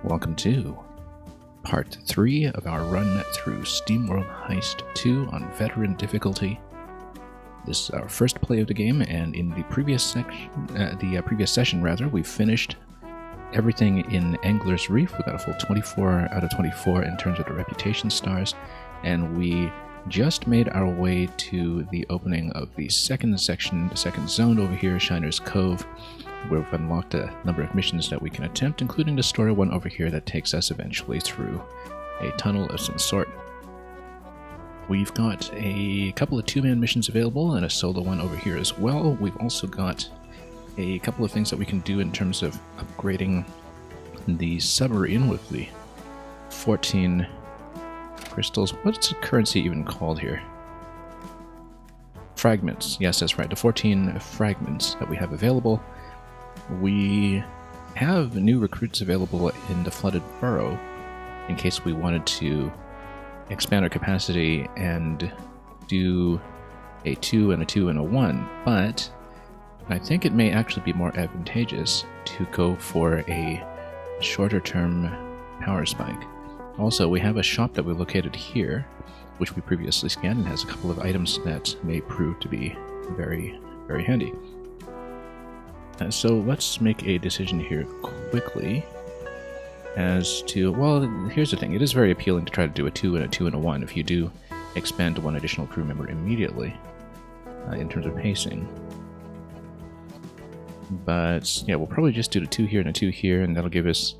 Welcome to part 3 of our run through SteamWorld Heist 2 on veteran difficulty. This is our first play of the game, and in the previous session, we finished everything in Angler's Reef. We got a full 24 out of 24 in terms of the reputation stars, and we just made our way to the opening of the second section, the second zone over here, Shiner's Cove, where we've unlocked a number of missions that we can attempt, including the story one over here that takes us eventually through a tunnel of some sort. We've got a couple of two-man missions available and a solo one over here as well. We've also got a couple of things that we can do in terms of upgrading the submarine with the 14 crystals. What's the currency even called here? Fragments. Yes, that's right. The 14 fragments that we have available. We have new recruits available in the flooded burrow in case we wanted to expand our capacity and do a 2 and a 2 and a 1, but I think it may actually be more advantageous to go for a shorter term power spike. Also, we have a shop that we located here, which we previously scanned, and has a couple of items that may prove to be very, very handy. So let's make a decision here quickly as to, well, here's the thing. It is very appealing to try to do a 2 and a 2 and a 1 if you do expand to one additional crew member immediately in terms of pacing. But yeah, we'll probably just do the 2 here and a 2 here, and that'll give us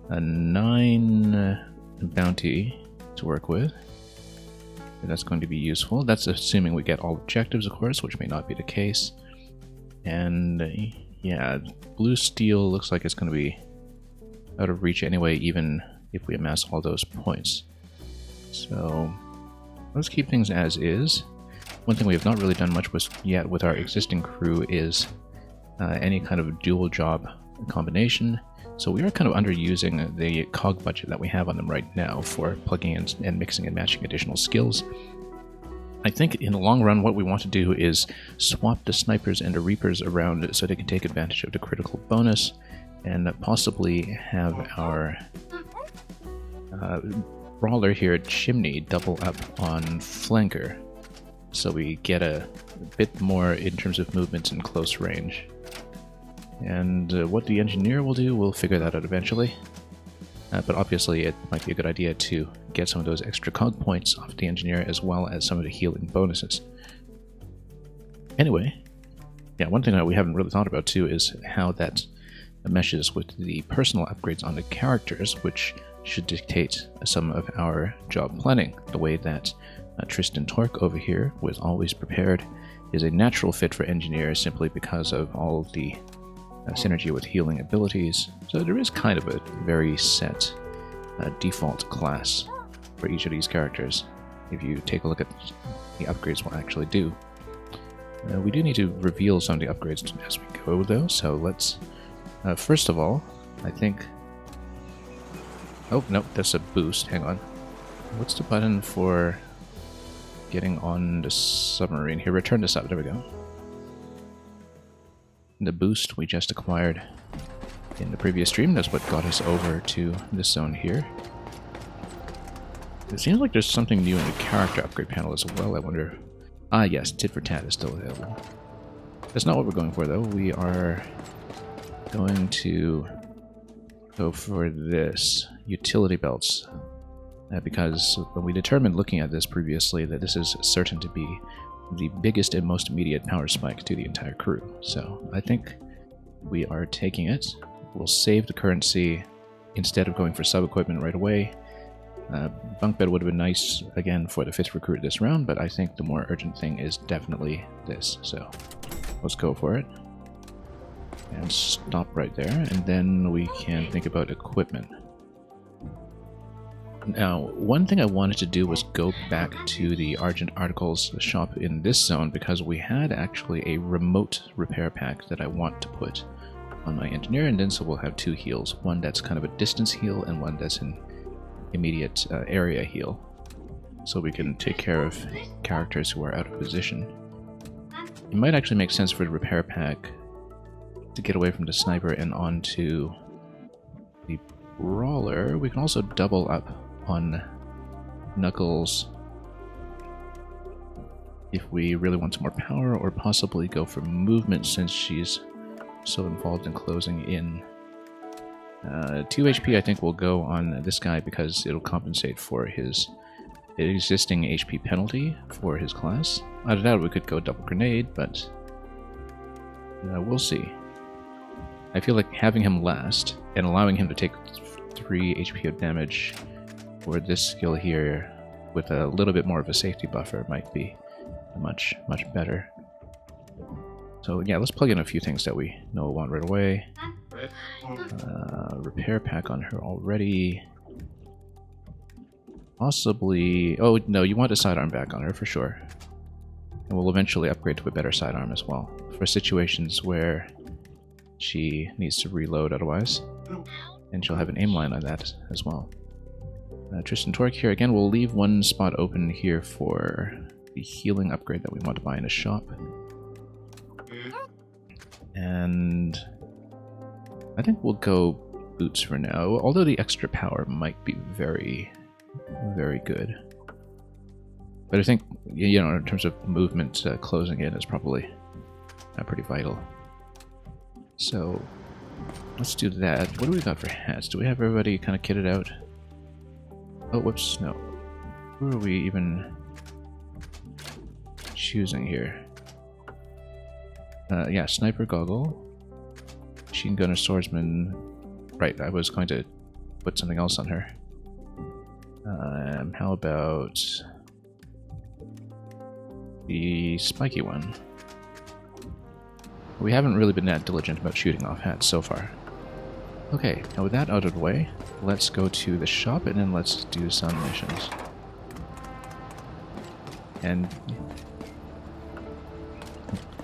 a 9 bounty to work with. That's going to be useful. That's assuming we get all objectives, of course, which may not be the case. And yeah, blue steel looks like it's going to be out of reach anyway, even if we amass all those points. So let's keep things as is. One thing we have not really done much with yet with our existing crew is any kind of dual job combination. So we are kind of underusing the cog budget that we have on them right now for plugging in and mixing and matching additional skills. I think in the long run what we want to do is swap the snipers and the reapers around so they can take advantage of the critical bonus, and possibly have our brawler here, Chimney, double up on flanker, so we get a bit more in terms of movements in close range. And what the engineer will do, we'll figure that out eventually. But obviously it might be a good idea to get some of those extra cog points off the engineer, as well as some of the healing bonuses. Anyway, yeah, one thing that we haven't really thought about too is how that meshes with the personal upgrades on the characters, which should dictate some of our job planning. The way that Tristan Torque over here was always prepared is a natural fit for engineers simply because of all of the synergy with healing abilities. So there is kind of a very set default class for each of these characters if you take a look at the upgrades we'll actually do. We do need to reveal some of the upgrades as we go though, so let's first of all, I think... Oh, nope, that's a boost. Hang on. What's the button for getting on the submarine? Here, return this up. There we go. The boost we just acquired in the previous stream, that's what got us over to this zone here. It seems like there's something new in the character upgrade panel as well. I wonder... Ah, yes, Tit for Tat is still available. That's not what we're going for, though. We are going to go for this, utility belts, because when we determined looking at this previously that this is certain to be the biggest and most immediate power spike to the entire crew. So I think we are taking it. We'll save the currency instead of going for sub-equipment right away. Bunk bed would have been nice, again, for the 5th recruit this round, but I think the more urgent thing is definitely this. So let's go for it. And stop right there, and then we can think about equipment. Now, one thing I wanted to do was go back to the Argent Articles shop in this zone, because we had actually a remote repair pack that I want to put on my engineer, and then so we'll have 2 heals. One that's kind of a distance heal, and one that's an immediate area heal. So we can take care of characters who are out of position. It might actually make sense for the repair pack to get away from the sniper and onto the Brawler, we can also double up on Knuckles if we really want some more power, or possibly go for movement since she's so involved in closing in. 2 HP I think will go on this guy because it'll compensate for his existing HP penalty for his class. Out of that we could go double grenade, but we'll see. I feel like having him last and allowing him to take 3 HP of damage for this skill here with a little bit more of a safety buffer might be much better. So yeah, let's plug in a few things that we know we'll want right away. Repair pack on her already. Possibly... oh no, you want a sidearm back on her for sure. And we'll eventually upgrade to a better sidearm as well, for situations where she needs to reload otherwise. And she'll have an aim line on that as well. Tristan Torque here. Again, we'll leave one spot open here for the healing upgrade that we want to buy in a shop. And I think we'll go boots for now, although the extra power might be very, very good. But I think, you know, in terms of movement, closing in is probably pretty vital. So let's do that. What do we got for hats? Do we have everybody kind of kitted out? Oh, whoops, no. Who are we even choosing here? Yeah, sniper goggle, machine gunner, swordsman. Right, I was going to put something else on her. How about the spiky one? We haven't really been that diligent about shooting off hats so far. Okay, now with that out of the way, let's go to the shop and then let's do some missions. And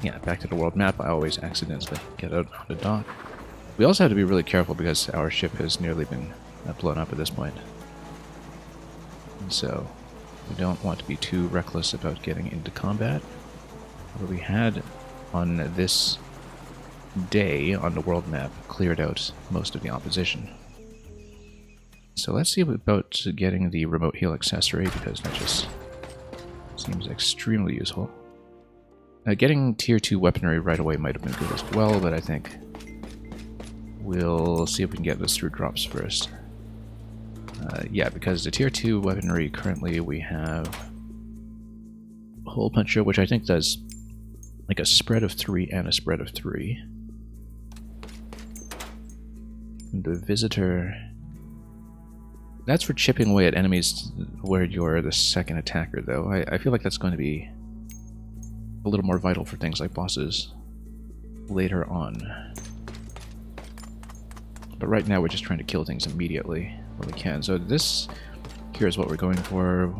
yeah, back to the world map. I always accidentally get out on the dock. We also have to be really careful because our ship has nearly been blown up at this point. And so we don't want to be too reckless about getting into combat. What we had on this day on the world map cleared out most of the opposition. So let's see about getting the remote heal accessory, because that just seems extremely useful. Getting tier 2 weaponry right away might have been good as well, but I think we'll see if we can get this through drops first. Yeah, because the tier 2 weaponry currently we have Hole Puncher, which I think does like a spread of 3 and a spread of 3. And the Visitor, that's for chipping away at enemies where you're the second attacker, though. I feel like that's going to be a little more vital for things like bosses later on. But right now we're just trying to kill things immediately when we can. So this here is what we're going for.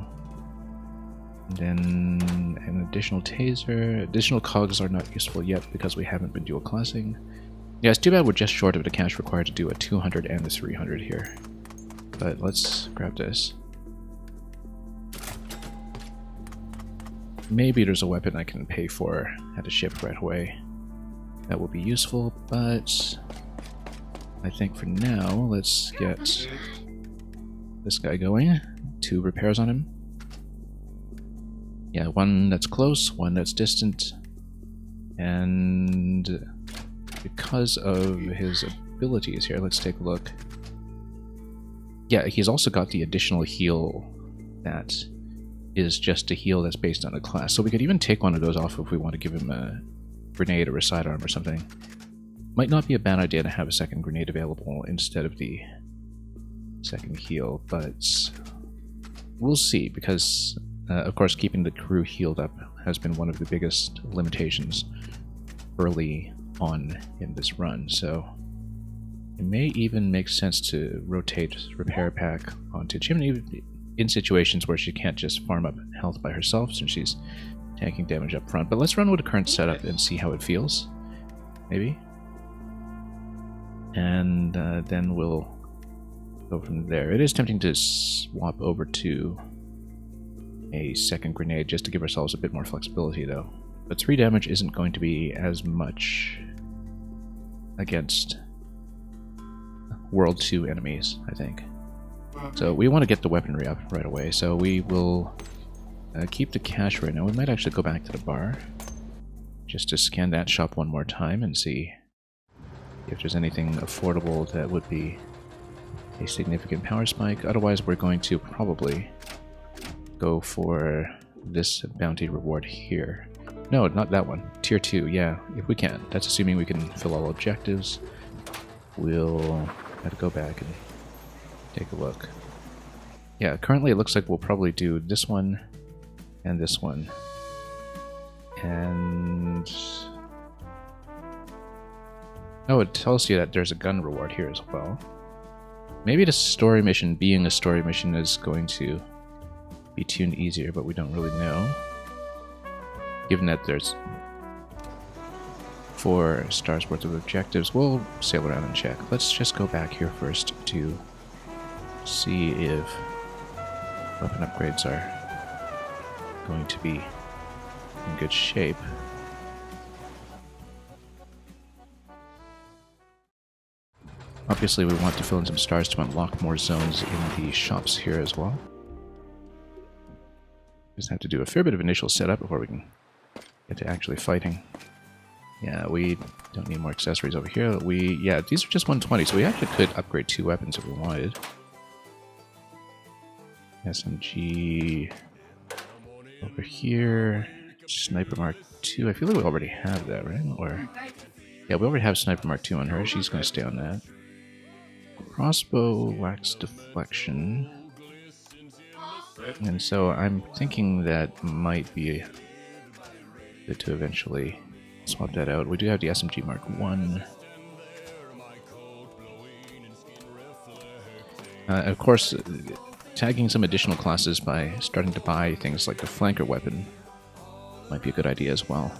And then an additional taser. Additional cogs are not useful yet because we haven't been dual classing. Yeah, it's too bad we're just short of the cash required to do a 200 and a 300 here. But let's grab this. Maybe there's a weapon I can pay for at a ship right away. That will be useful, but I think for now, let's get this guy going. 2 repairs on him. Yeah, one that's close, one that's distant. And because of his abilities here, let's take a look. Yeah, he's also got the additional heal that is just a heal that's based on a class. So we could even take one of those off if we want to give him a grenade or a sidearm or something. Might not be a bad idea to have a second grenade available instead of the second heal, but we'll see, because of course keeping the crew healed up has been one of the biggest limitations early on in this run, so it may even make sense to rotate Repair Pack onto Chimney in situations where she can't just farm up health by herself since she's tanking damage up front. But let's run with the current setup and see how it feels, maybe. And then we'll go from there. It is tempting to swap over to a second grenade just to give ourselves a bit more flexibility, though. But 3 damage isn't going to be as much against World 2 enemies, I think. So we want to get the weaponry up right away, so we will keep the cash right now. We might actually go back to the bar, just to scan that shop one more time and see if there's anything affordable that would be a significant power spike. Otherwise, we're going to probably go for this bounty reward here. No, not that one. Tier 2, yeah, if we can. That's assuming we can fill all objectives. We'll have to go back and take a look. Yeah, currently it looks like we'll probably do this one and this one. And... oh, it tells you that there's a gun reward here as well. Maybe the story mission, being a story mission, is going to be tuned easier, but we don't really know. Given that there's 4 stars worth of objectives, we'll sail around and check. Let's just go back here first to see if weapon upgrades are going to be in good shape. Obviously, we want to fill in some stars to unlock more zones in the shops here as well. Just have to do a fair bit of initial setup before we can get to actually fighting. Yeah, we don't need more accessories over here. Yeah, these are just 120, so we actually could upgrade 2 weapons if we wanted. SMG over here. Sniper Mark II. I feel like we already have that, right? Or yeah, we already have Sniper Mark II on her. She's going to stay on that. Crossbow wax deflection. And so I'm thinking that might be good to eventually swap that out. We do have the SMG Mark I. Of course, tagging some additional classes by starting to buy things like the flanker weapon might be a good idea as well.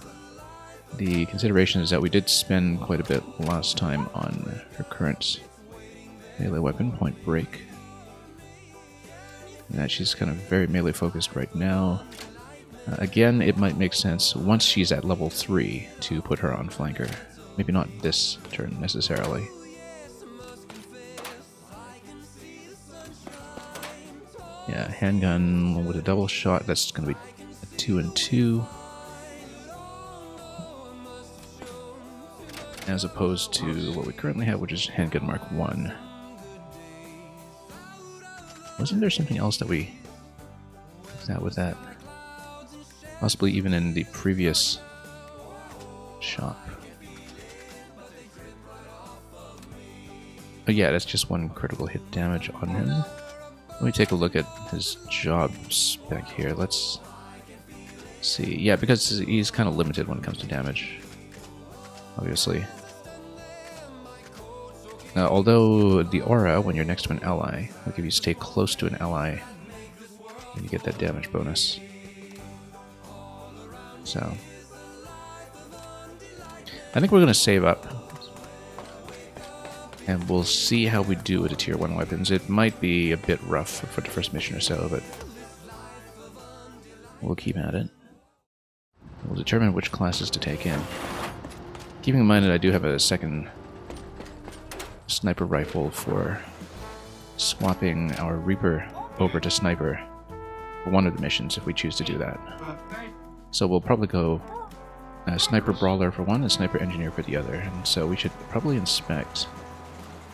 The consideration is that we did spend quite a bit last time on her current melee weapon, Point Break. And that she's kind of very melee focused right now. Again, it might make sense once she's at level 3 to put her on flanker. Maybe not this turn necessarily. Yeah, handgun with a double shot, that's going to be a 2 and 2. As opposed to what we currently have, which is handgun Mark I. Wasn't there something else that we did that with that? Possibly even in the previous shop. But yeah, that's just 1 critical hit damage on him. Let me take a look at his job spec here. Let's see. Yeah, because he's kind of limited when it comes to damage, obviously. Although the aura, when you're next to an ally, will give you stay close to an ally, and you get that damage bonus. So, I think we're going to save up, and we'll see how we do with the tier 1 weapons. It might be a bit rough for the first mission or so, but we'll keep at it. We'll determine which classes to take in. Keeping in mind that I do have a second sniper rifle for swapping our Reaper over to Sniper for one of the missions if we choose to do that. So we'll probably go Sniper Brawler for one and Sniper Engineer for the other, and so we should probably inspect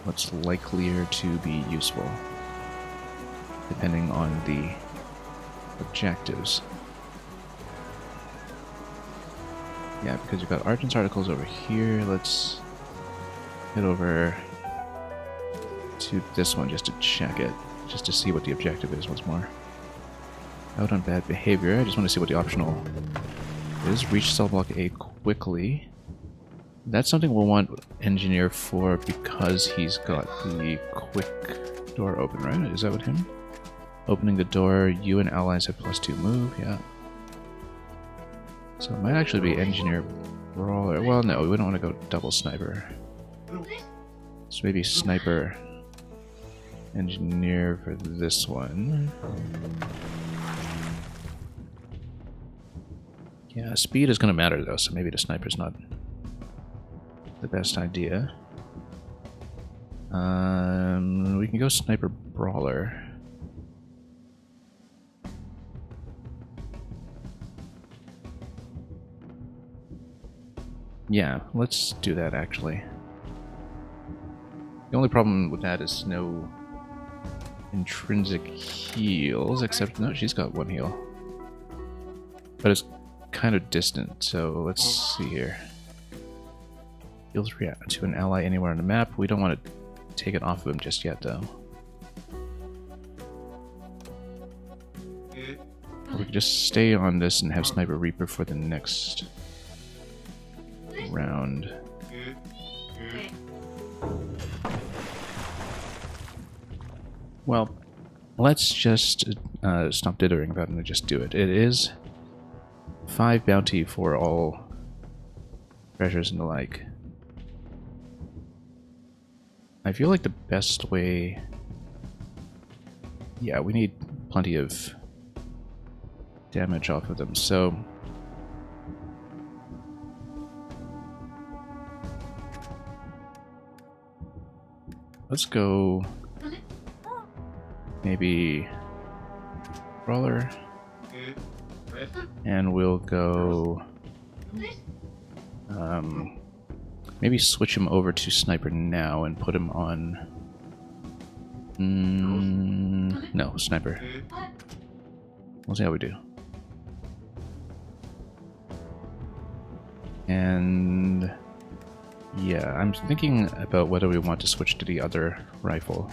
what's likelier to be useful depending on the objectives. Yeah, because we've got Argent's articles over here. Let's head over to this one just to check it, just to see what the objective is once more. Out on bad behavior. I just want to see what the optional is. Reach cell block A quickly. That's something we'll want Engineer for because he's got the quick door open, right? Is that what him? Opening the door, you and allies have +2 move, yeah. So it might actually be Engineer Brawler. Well, no, we don't want to go double Sniper. So maybe Sniper Engineer for this one. Yeah, speed is going to matter though, so maybe the Sniper's not the best idea. We can go sniper brawler. Yeah, let's do that actually. The only problem with that is no intrinsic heals, except no, she's got one heal. But it's kind of distant, so let's see here. Heals react to an ally anywhere on the map. We don't want to take it off of him just yet, though. Or we could just stay on this and have Sniper Reaper for the next round. Well, let's just stop dithering about it and just do it. It is 5 bounty for all treasures and the like. I feel like the best way... Yeah, we need plenty of damage off of them, so... Let's go... maybe... Brawler. And we'll go... maybe switch him over to Sniper now and put him on... no, Sniper. We'll see how we do. And... yeah, I'm thinking about whether we want to switch to the other rifle.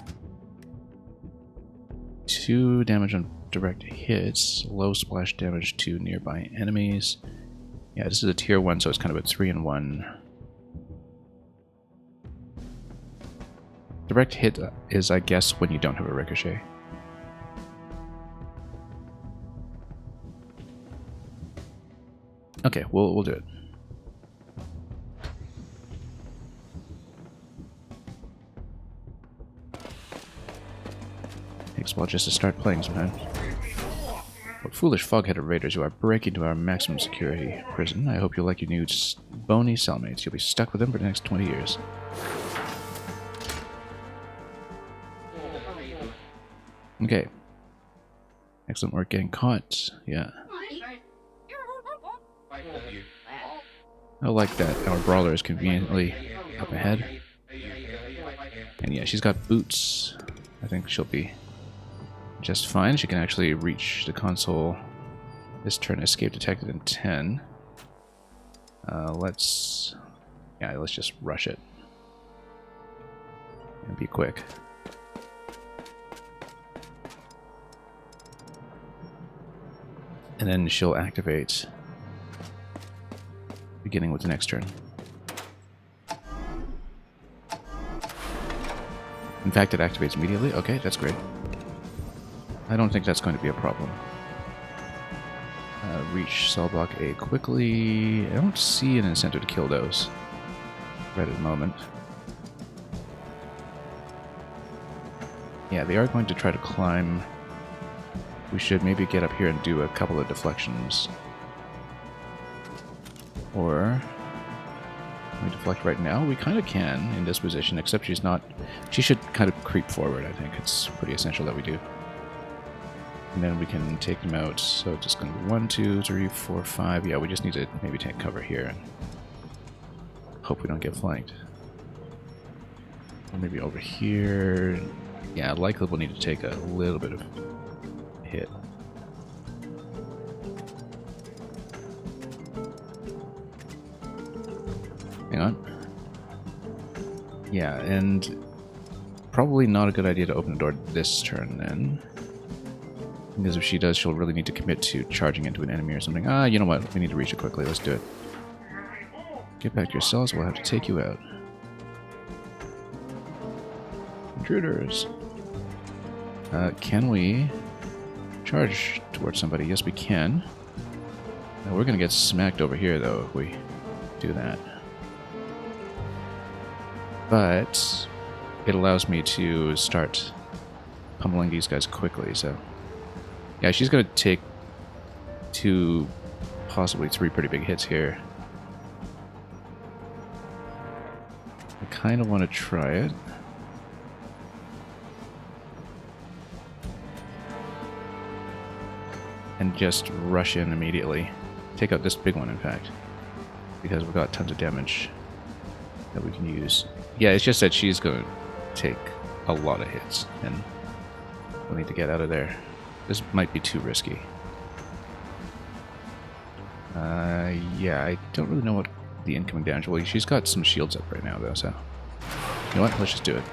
2 damage on direct hits, low splash damage to nearby enemies. Yeah, this is a tier 1, so it's kind of a 3-in-1. Direct hit is, I guess, when you don't have a ricochet. Okay, we'll do it. Takes a while just to start playing sometimes. What foolish fog-headed raiders you are breaking into our maximum security prison. I hope you like your new bony cellmates. You'll be stuck with them for the next 20 years. Okay. Excellent work getting caught. Yeah. I like that our brawler is conveniently up ahead. And yeah, she's got boots. I think she'll be just fine. She can actually reach the console this turn. Escape detected in 10. Let's just rush it. And be quick. And then she'll activate beginning with the next turn. In fact, it activates immediately. Okay, that's great. I don't think that's going to be a problem. Reach cell block A quickly. I don't see an incentive to kill those right at the moment. Yeah, they are going to try to climb. We should maybe get up here and do a couple of deflections. Or... can we deflect right now? We kind of can in this position, except she's not... She should kind of creep forward, I think. It's pretty essential that we do. And then we can take them out. So it's just going to be 1, 2, 3, 4, 5. Yeah, we just need to maybe take cover here and hope we don't get flanked. Or maybe over here. Yeah, likely we'll need to take a little bit of hit. Hang on. Yeah, and probably not a good idea to open the door this turn then. Because if she does, she'll really need to commit to charging into an enemy or something. Ah, you know what? We need to reach it quickly. Let's do it. Get back to your cells. We'll have to take you out. Intruders. Can we charge towards somebody? Yes, we can. We're going to get smacked over here, though, if we do that. But it allows me to start pummeling these guys quickly, so... yeah, she's going to take 2, possibly 3 pretty big hits here. I kind of want to try it. and just rush in immediately. Take out this big one, in fact, because we've got tons of damage that we can use. Yeah, it's just that she's going to take a lot of hits, and we'll need to get out of there. This might be too risky. Yeah, I don't really know what the incoming damage will be. She's got some shields up right now, though, so... You know what? Let's just do it.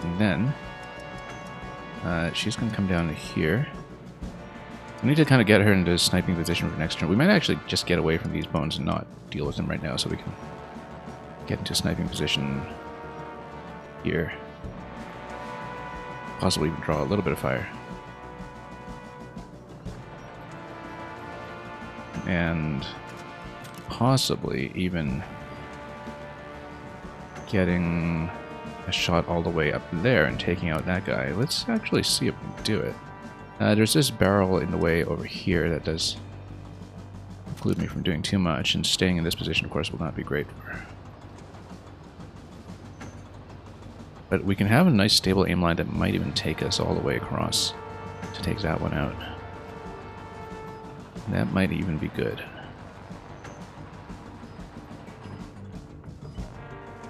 And then... she's going to come down to here. We need to kind of get her into sniping position for next turn. We might actually just get away from these bones and not deal with them right now, so we can get into sniping position here. Possibly even draw a little bit of fire. And possibly even getting a shot all the way up there and taking out that guy. Let's actually see if we can do it. There's this barrel in the way over here that does preclude me from doing too much, and staying in this position, of course, will not be great for her. But we can have a nice stable aim line that might even take us all the way across to take that one out. That might even be good.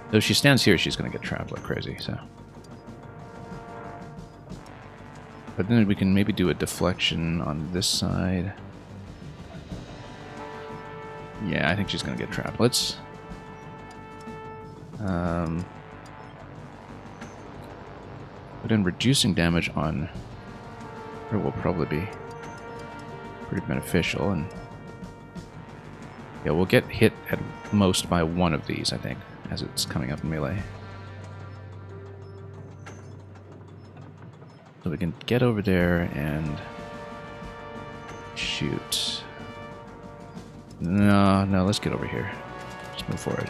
Though if she stands here, she's going to get trapped like crazy, so... But then we can maybe do a deflection on this side. Yeah, I think she's going to get trapped. Let's... But in reducing damage on her will probably be pretty beneficial, and yeah, we'll get hit at most by one of these, I think, as it's coming up in melee. So we can get over there and shoot. No, let's get over here. Just move forward.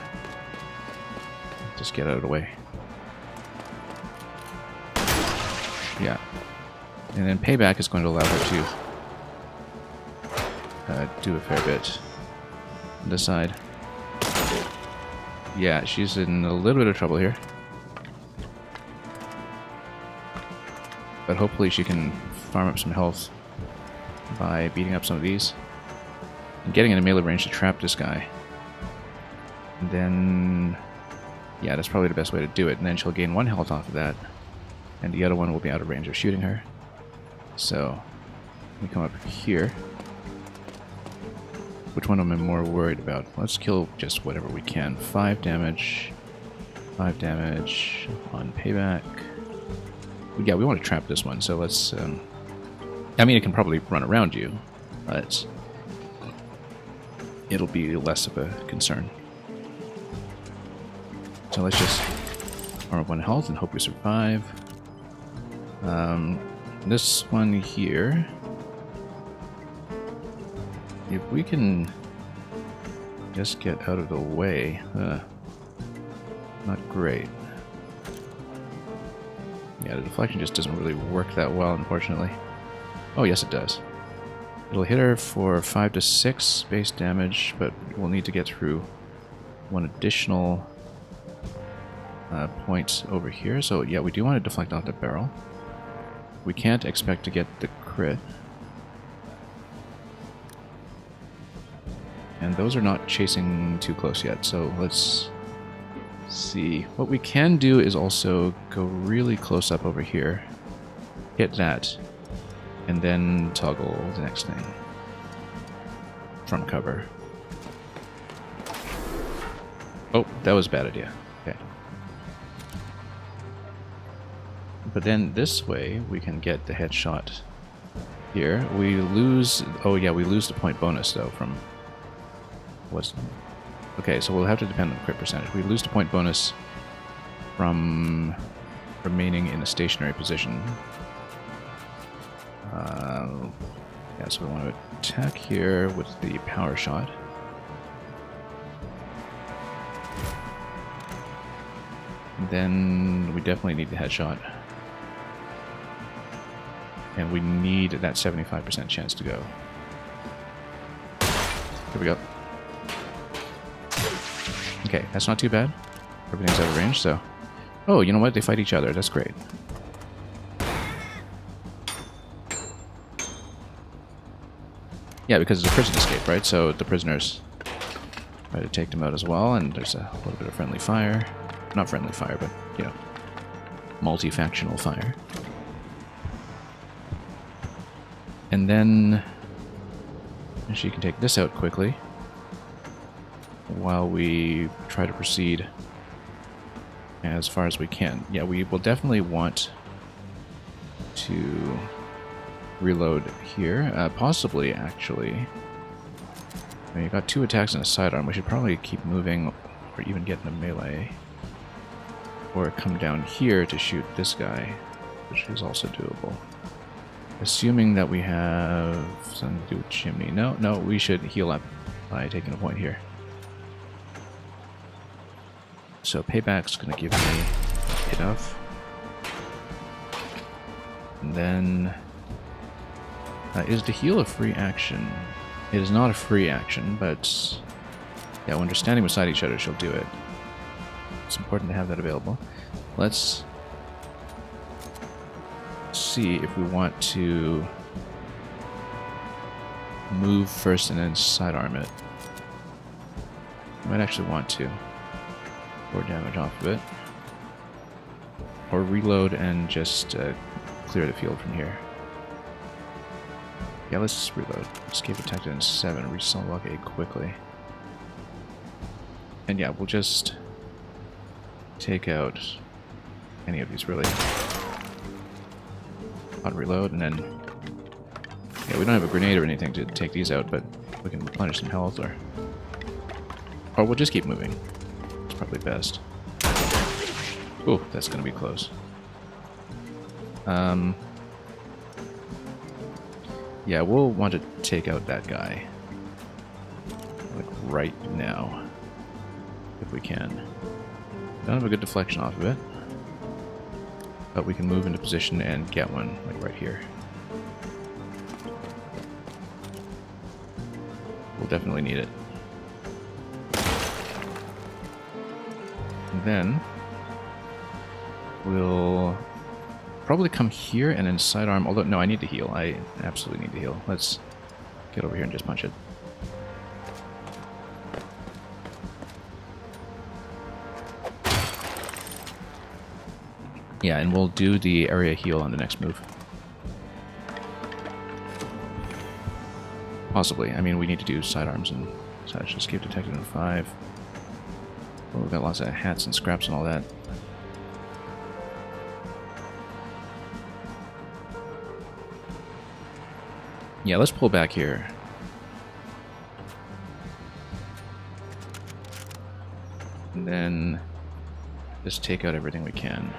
Just get out of the way. Yeah. And then payback is going to allow her to do a fair bit on this side. Yeah, she's in a little bit of trouble here. But hopefully she can farm up some health by beating up some of these. And getting into melee range to trap this guy. And then... yeah, that's probably the best way to do it. And then she'll gain 1 health off of that. And the other one will be out of range of shooting her. So, we come up here. Which one am I more worried about? Let's kill just whatever we can. 5 damage. 5 damage on payback. Yeah, we want to trap this one, so let's... I mean, it can probably run around you, but it'll be less of a concern. So let's just arm up 1 health and hope we survive. This one here... if we can just get out of the way, not great. Yeah, the deflection just doesn't really work that well, unfortunately. Oh, yes, it does. It'll hit her for 5 to 6 base damage, but we'll need to get through 1 additional point over here. So, yeah, we do want to deflect off the barrel. We can't expect to get the crit. And those are not chasing too close yet, so let's see. What we can do is also go really close up over here, hit that, and then toggle the next thing from cover. Oh, that was a bad idea. Okay. But then this way we can get the headshot here. We lose... oh yeah, we lose the point bonus though from... what's... okay, so we'll have to depend on the crit percentage. We lose the point bonus from remaining in a stationary position. Yeah, so we want to attack here with the power shot. And then we definitely need the headshot. And we need that 75% chance to go. Here we go. Okay, that's not too bad. Everything's out of range, so... oh, you know what? They fight each other. That's great. Yeah, because it's a prison escape, right? So the prisoners try to take them out as well, and there's a little bit of friendly fire. Not friendly fire, but, you know, multi-factional fire. And then she can take this out quickly while we try to proceed as far as we can. Yeah, we will definitely want to reload here. Possibly, actually. I mean, you got 2 attacks and a sidearm. We should probably keep moving or even get in a melee. Or come down here to shoot this guy, which is also doable. Assuming that we have something to do with chimney. No, we should heal up by taking a point here. So payback's going to give me enough. And then... is the heal a free action? It is not a free action, but... yeah, when they're standing beside each other, she'll do it. It's important to have that available. Let's see if we want to move first and then sidearm it. Might actually want to. 4 damage off of it. Or reload and just clear the field from here. Yeah, let's just reload. Escape detected in 7. Reach cell block 8 quickly. And yeah, we'll just take out any of these, really. On reload, and then... yeah, we don't have a grenade or anything to take these out, but we can replenish some health, or we'll just keep moving. It's probably best. Ooh, that's gonna be close. Yeah, we'll want to take out that guy. Like, right now. If we can. Don't have a good deflection off of it. But we can move into position and get one, like right here. We'll definitely need it. And then we'll probably come here and then sidearm, although no, I need to heal. I absolutely need to heal. Let's get over here and just punch it. Yeah, and we'll do the area heal on the next move. Possibly. I mean, we need to do sidearms and such. Escape detected in 5. Oh, we've got lots of hats and scraps and all that. Yeah, let's pull back here. And then just take out everything we can.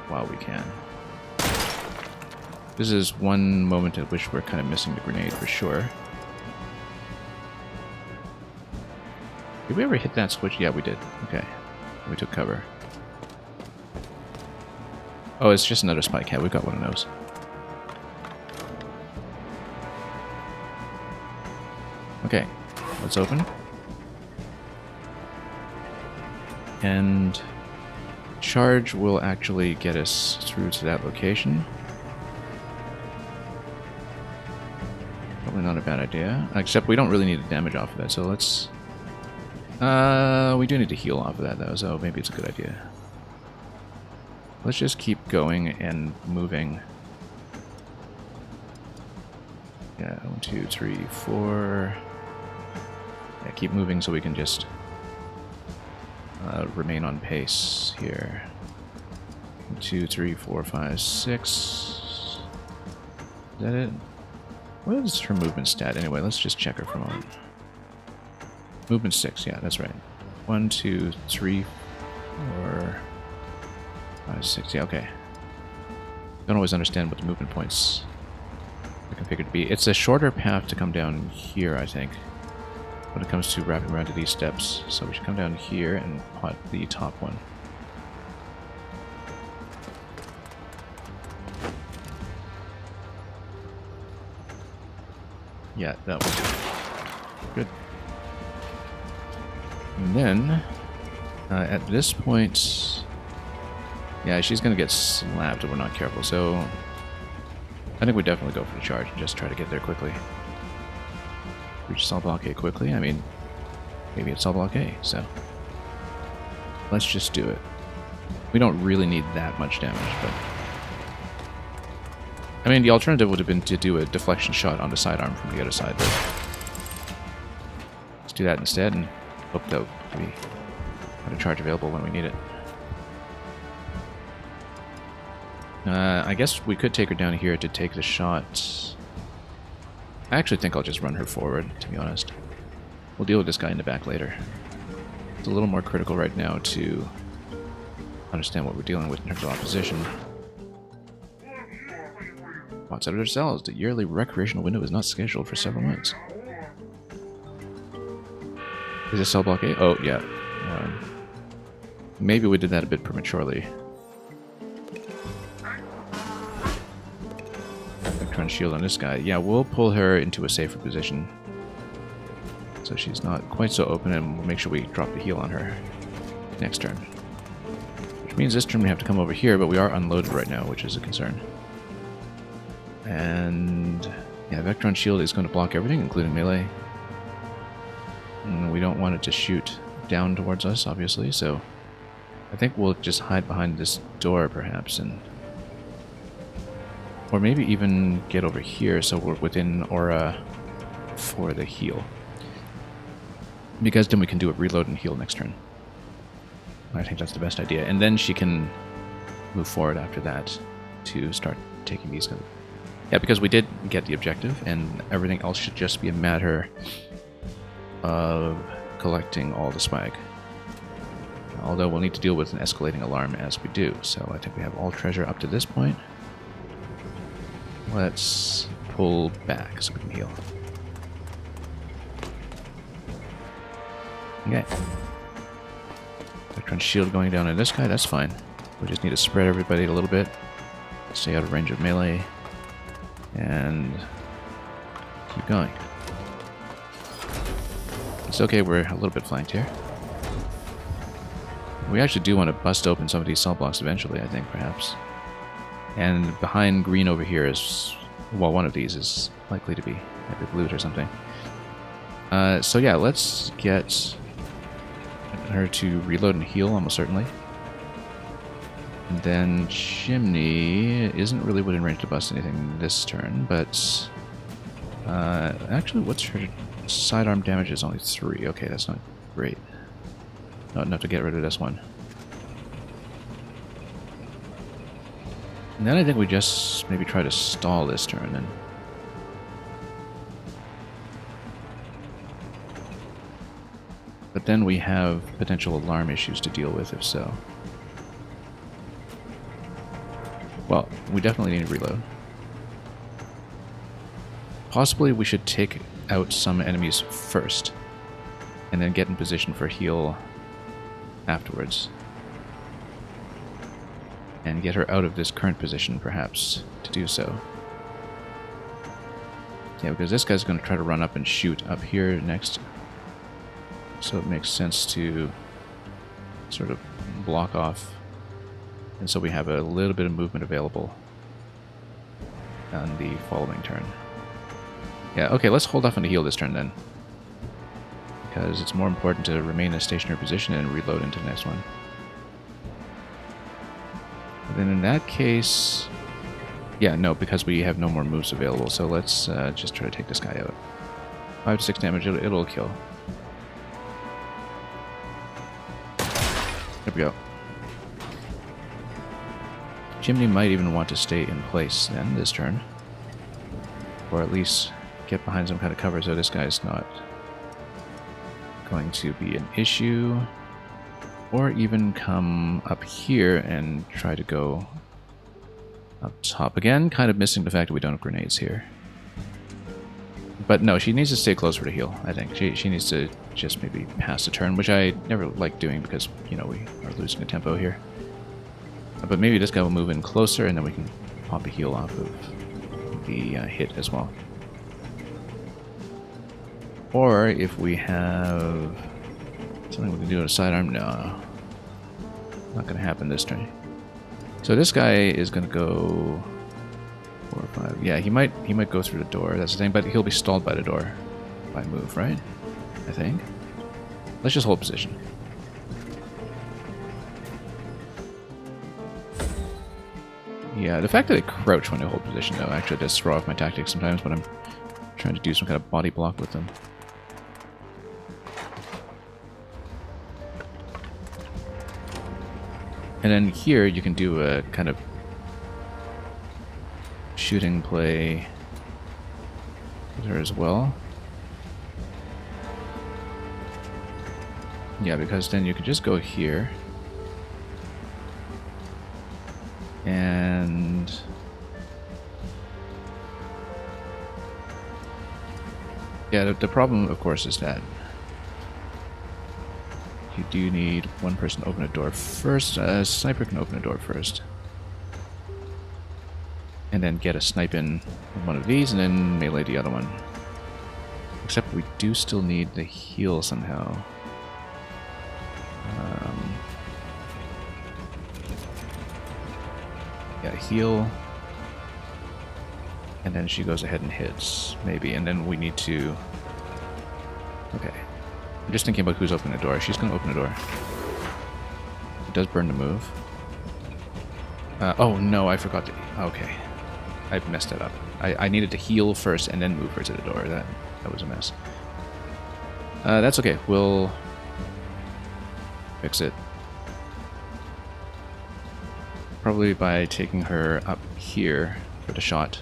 While we can. This is one moment at which we're kind of missing the grenade for sure. Did we ever hit that switch? Yeah, we did. Okay. We took cover. Oh, it's just another spike hat. We've got one of those. Okay. Let's open. And... charge will actually get us through to that location. Probably not a bad idea. Except we don't really need the damage off of that, so let's... we do need to heal off of that, though, so maybe it's a good idea. Let's just keep going and moving. Yeah, 1, 2, 3, 4... yeah, keep moving so we can just... remain on pace here. 1, 2, 3, 4, 5, 6. Is that it? What is her movement stat anyway? Let's just check her for a moment. Movement 6, yeah, that's right. 1, 2, 3, 4, 5, 6. Yeah, okay. Don't always understand what the movement points are configured to be. It's a shorter path to come down here, I think, when it comes to wrapping around to these steps. So we should come down here and pot the top one. Yeah, that will do. Good. And then, at this point... yeah, she's going to get slapped if we're not careful, so... I think we definitely go for the charge and just try to get there quickly. reach cell block A quickly. I mean, maybe it's cell block A, so let's just do it. We don't really need that much damage, but I mean, the alternative would have been to do a deflection shot on the sidearm from the other side, but let's do that instead and hope that we have a charge available when we need it. I guess we could take her down here to take the shot. I actually think I'll just run her forward, to be honest. We'll deal with this guy in the back later. It's a little more critical right now to understand what we're dealing with in terms of opposition. Outside of their cells, the yearly recreational window is not scheduled for several months. Is this cell block A? Oh, yeah. Maybe we did that a bit prematurely. Electron shield on this guy. Yeah, we'll pull her into a safer position, so she's not quite so open, and we'll make sure we drop the heal on her next turn. Which means this turn we have to come over here, but we are unloaded right now, which is a concern. And yeah, Vectron shield is going to block everything, including melee. And we don't want it to shoot down towards us, obviously, so I think we'll just hide behind this door, perhaps, and or maybe even get over here so we're within aura for the heal. Because then we can do a reload and heal next turn. I think that's the best idea. And then she can move forward after that to start taking these guys. Yeah, because we did get the objective, and everything else should just be a matter of collecting all the swag. Although we'll need to deal with an escalating alarm as we do. So I think we have all treasure up to this point. Let's pull back so we can heal. Okay. Electron shield going down on this guy, that's fine. We just need to spread everybody a little bit. Stay out of range of melee. And keep going. It's okay, we're a little bit flanked here. We actually do want to bust open some of these cell blocks eventually, I think, perhaps. And behind green over here is, well, one of these is likely to be epic loot or something. So yeah, let's get her to reload and heal, almost certainly. And then Chimney isn't really within range to bust anything this turn, but actually, what's her sidearm damage? Is only 3. Okay, that's not great. Not enough to get rid of this one. And then I think we just maybe try to stall this turn and but then we have potential alarm issues to deal with if so. Well, we definitely need to reload. Possibly we should take out some enemies first and then get in position for heal afterwards. And get her out of this current position, perhaps, to do so. Yeah, because this guy's going to try to run up and shoot up here next. So it makes sense to sort of block off. And so we have a little bit of movement available on the following turn. Yeah, okay, let's hold off on the heal this turn then. Because it's more important to remain in a stationary position and reload into the next one. Then in that case, yeah, no, because we have no more moves available, so let's just try to take this guy out. 5 to 6 damage, it'll kill. There we go. Chimney might even want to stay in place then this turn. Or at least get behind some kind of cover so this guy's not going to be an issue. Or even come up here and try to go up top again. Kind of missing the fact that we don't have grenades here. But no, she needs to stay closer to heal, I think. She needs to just maybe pass a turn, which I never like doing because, you know, we are losing a tempo here. But maybe this guy will move in closer and then we can pop a heal off of the hit as well. Or if we have something we can do with a sidearm, no. Not going to happen this turn. So this guy is going to go 4 or 5. Yeah, he might go through the door. That's the thing, but he'll be stalled by the door by move, right? I think. Let's just hold position. Yeah, the fact that I crouch when I hold position, though, actually does throw off my tactics sometimes when I'm trying to do some kind of body block with them. And then here you can do a kind of shooting play with her as well. Yeah, because then you can just go here. And yeah, the problem, of course, is that you do need one person to open a door first. A sniper can open a door first. And then get a snipe in one of these, and then melee the other one. Except we do still need the heal somehow. Yeah, heal. And then she goes ahead and hits, maybe. And then we need to... Okay. I'm just thinking about who's opening the door. She's going to open the door. It does burn to move. Oh, no, I forgot to... Okay. I messed that up. I needed to heal first and then move her to the door. That was a mess. That's okay. We'll fix it. Probably by taking her up here for the shot.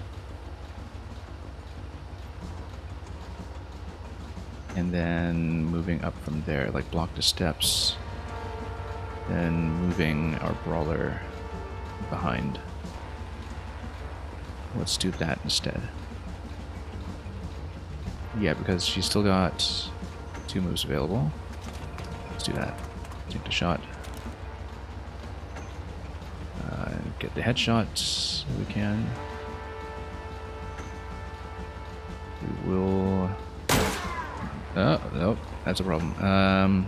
And then moving up from there, like block the steps. Then moving our brawler behind. Let's do that instead. Yeah, because she's still got 2 moves available. Let's do that. Take the shot. Get the headshots if we can. We will... Oh, nope, that's a problem.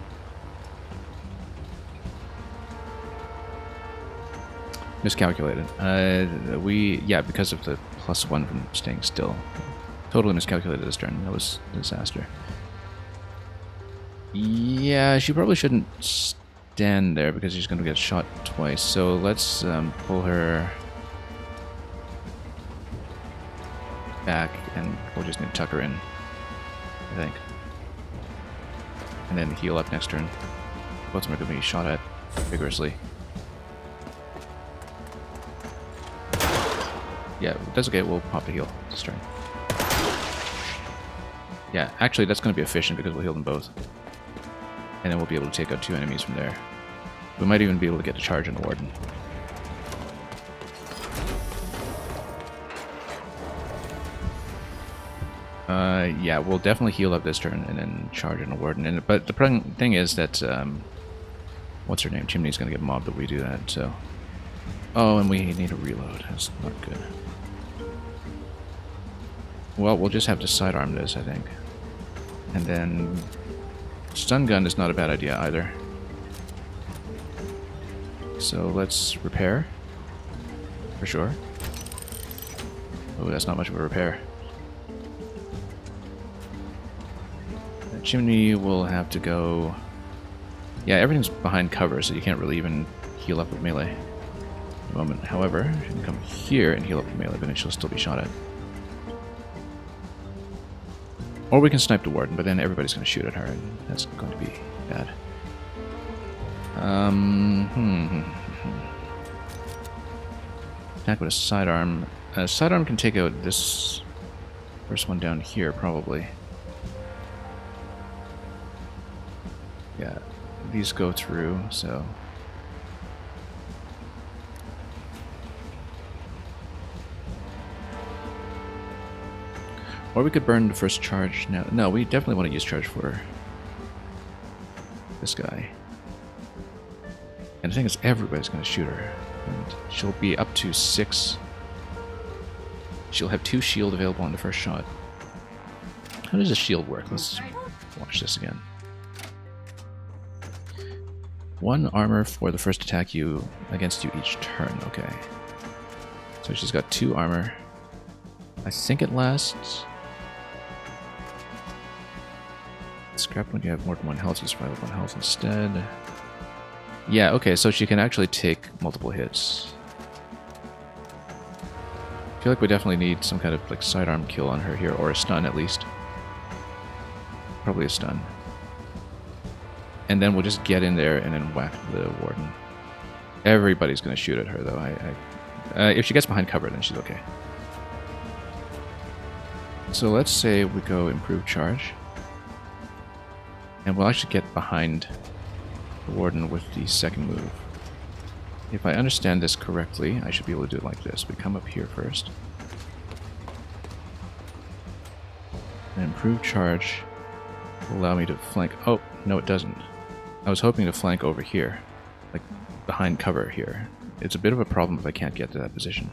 Miscalculated. Yeah, because of the +1 from staying still. Totally miscalculated this turn. That was a disaster. Yeah, she probably shouldn't stand there because she's going to get shot twice. So let's pull her back, and we'll just need to tuck her in, I think. And then heal up next turn. Both of them are going to be shot at vigorously. Yeah, that's okay. We'll pop the heal this turn. Yeah, actually that's going to be efficient because we'll heal them both. And then we'll be able to take out 2 enemies from there. We might even be able to get a charge on the Warden. Yeah, we'll definitely heal up this turn and then charge on the Warden. But the thing is that, what's her name? Chimney's going to get mobbed if we do that, so... Oh, and we need a reload. That's not good. Well, we'll just have to sidearm this, I think. And then... Stun gun is not a bad idea either. So let's repair. For sure. Oh, that's not much of a repair. The chimney will have to go... Yeah, everything's behind cover, so you can't really even heal up with melee at the moment. However, she can come here and heal up with melee, but then she'll still be shot at. Or we can snipe the Warden, but then everybody's going to shoot at her, and that's going to be bad. Attack with a sidearm. Sidearm can take out this first one down here, probably. Yeah, these go through, so... Or we could burn the first charge now. No, we definitely want to use charge for this guy. And the thing is, everybody's going to shoot her. And she'll be up to 6. She'll have 2 shield available on the first shot. How does the shield work? Let's watch this again. 1 armor for the first attack against you each turn. Okay. So she's got 2 armor. I think it lasts... scrap when you have more than 1 health, you survive with 1 health instead. Yeah, okay, so she can actually take multiple hits. I feel like we definitely need some kind of like sidearm kill on her here, or a stun at least. Probably a stun. And then we'll just get in there and then whack the warden. Everybody's going to shoot at her, though. If she gets behind cover, then she's okay. So let's say we go improve charge. And we'll actually get behind the warden with the second move. If I understand this correctly, I should be able to do it like this. We come up here first. And improve charge will allow me to flank. Oh, no it doesn't. I was hoping to flank over here. Like, behind cover here. It's a bit of a problem if I can't get to that position.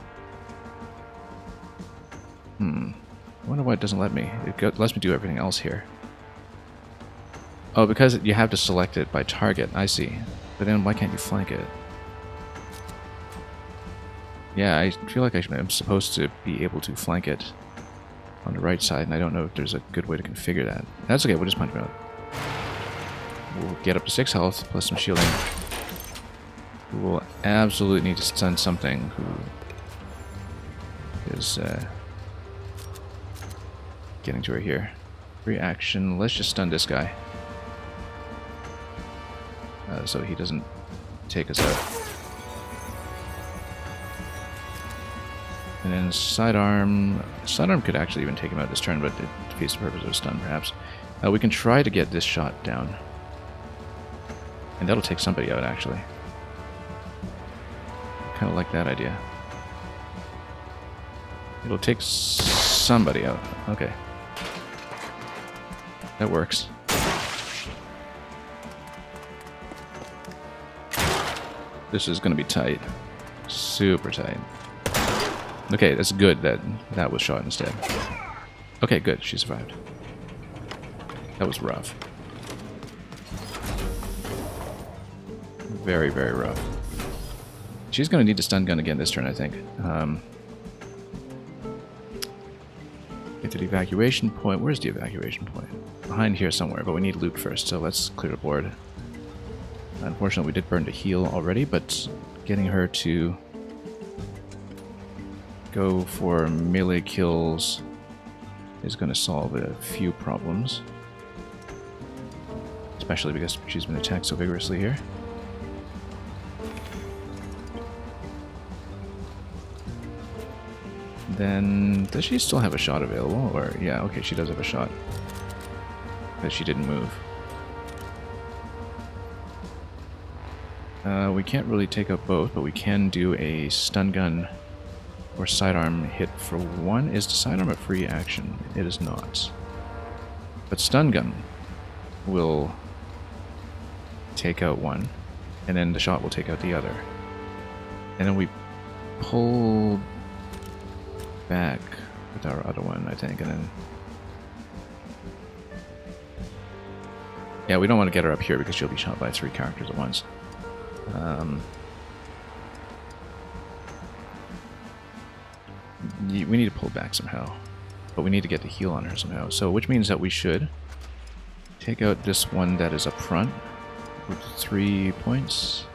I wonder why it doesn't let me. It lets me do everything else here. Oh, because you have to select it by target. I see. But then why can't you flank it? Yeah, I feel like I'm supposed to be able to flank it on the right side, and I don't know if there's a good way to configure that. That's okay, we'll just punch him out. We'll get up to 6 health, plus some shielding. We will absolutely need to stun something who is getting to her here. Free action, let's just stun this guy. So he doesn't take us out. And then sidearm. Sidearm could actually even take him out this turn, but it defeats the purpose of a stun, perhaps. We can try to get this shot down. And that'll take somebody out, actually. Kind of like that idea. It'll take somebody out. Okay. That works. This is going to be tight. Super tight. Okay, that's good that that was shot instead. Okay, good. She survived. That was rough. Very, very rough. She's going to need the stun gun again this turn, I think. Get to the evacuation point. Where's the evacuation point? Behind here somewhere, but we need loot first, so let's clear the board. Unfortunately, we did burn the heal already, but getting her to go for melee kills is going to solve a few problems. Especially because she's been attacked so vigorously here. Then, does she still have a shot available? Or, yeah, okay, she does have a shot. Because she didn't move. We can't really take up both, but we can do a stun gun or sidearm hit for one. Is the sidearm a free action? It is not. But stun gun will take out one, and then the shot will take out the other. And then we pull back with our other one, I think, and then... Yeah, we don't want to get her up here because she'll be shot by 3 characters at once. We need to pull back somehow, but we need to get the heal on her somehow. So, which means that we should take out this one that is up front with 3 points,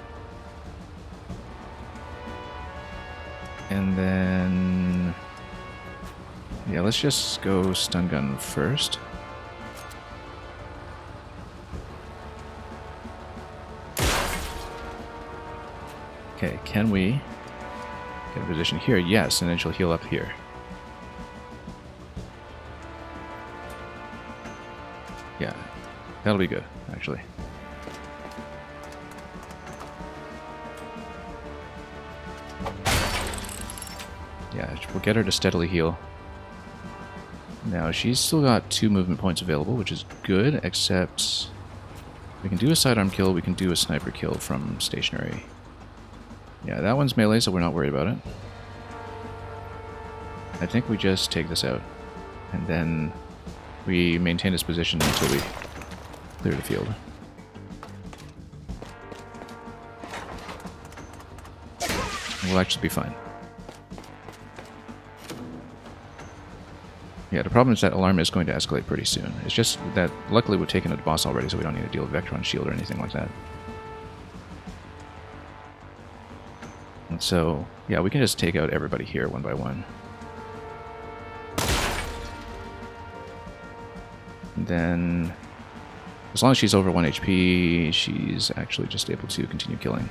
and then yeah, let's just go stun gun first. Okay, can we get a position here? Yes, and then she'll heal up here. Yeah, that'll be good, actually. Yeah, we'll get her to steadily heal. Now, she's still got 2 movement points available, which is good, except we can do a sidearm kill, we can do a sniper kill from stationary. Yeah, that one's melee, so we're not worried about it. I think we just take this out, and then we maintain this position until we clear the field. We'll actually be fine. Yeah, the problem is that alarm is going to escalate pretty soon. It's just that luckily we've taken out the boss already, so we don't need to deal with Vectron Shield or anything like that. And so, yeah, we can just take out everybody here one by one. And then, as long as she's over 1 HP, she's actually just able to continue killing.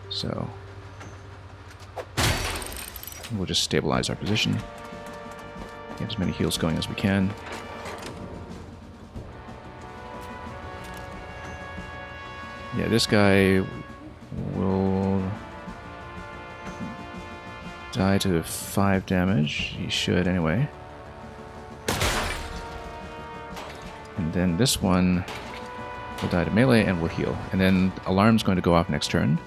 So, we'll just stabilize our position. Get as many heals going as we can. Yeah, this guy will die to 5 damage. He should anyway. And then this one will die to melee and will heal. And then alarm's going to go off next turn.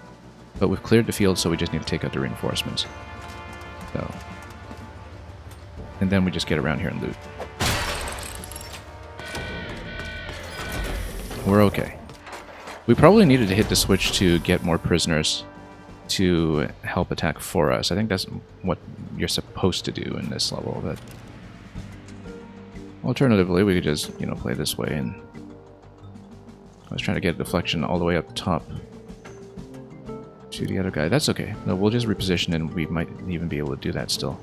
But we've cleared the field, so we just need to take out the reinforcements. So, and then we just get around here and loot. We're okay. We probably needed to hit the switch to get more prisoners to help attack for us. I think that's what you're supposed to do in this level. But alternatively, we could just, you know, play this way. And I was trying to get deflection all the way up top to the other guy. That's okay. No, we'll just reposition, and we might even be able to do that still.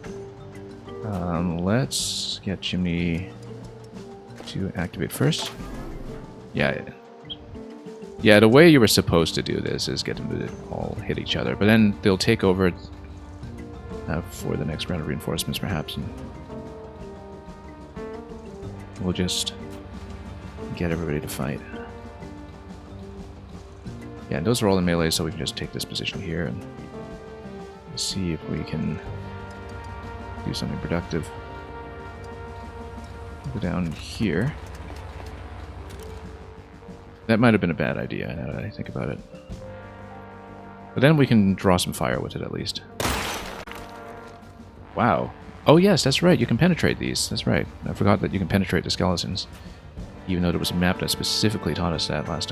Let's get Chimney to activate first. Yeah. Yeah, the way you were supposed to do this is get them to all hit each other, but then they'll take over for the next round of reinforcements, perhaps, and we'll just get everybody to fight. Yeah, and those are all in melee, so we can just take this position here and see if we can do something productive. Go down here. That might have been a bad idea, now that I think about it. But then we can draw some fire with it, at least. Wow. Oh yes, that's right, you can penetrate these. That's right. I forgot that you can penetrate the skeletons. Even though there was a map that specifically taught us that last time.